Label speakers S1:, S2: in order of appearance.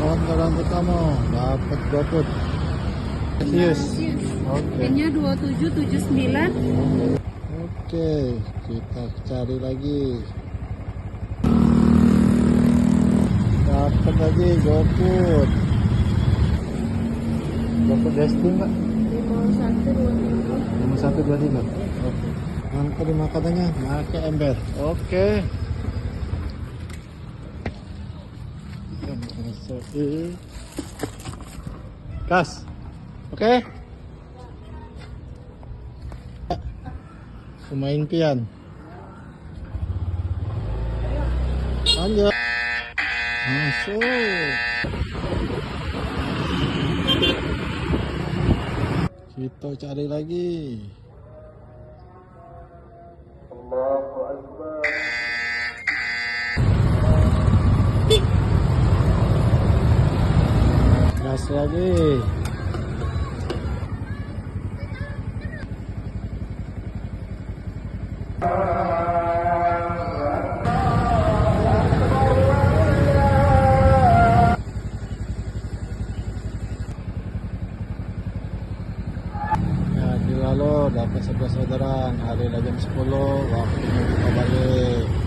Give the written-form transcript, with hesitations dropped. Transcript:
S1: kawan kamu dapat GoFood. Serius? Oke.
S2: Ini 2779.
S1: Oke, kita cari lagi. Dapat lagi GoFood. GoFood Destin Pak. 5123. Oke. Angka di makanannya, pakai ember. Oke. Gas. Oke. Pemain pian. Lanjut. Masuk. Kita cari lagi. Allahu Akbar. Gas lagi. Lalu dapat 11 orderan, hari jam 10 waktunya kita balik.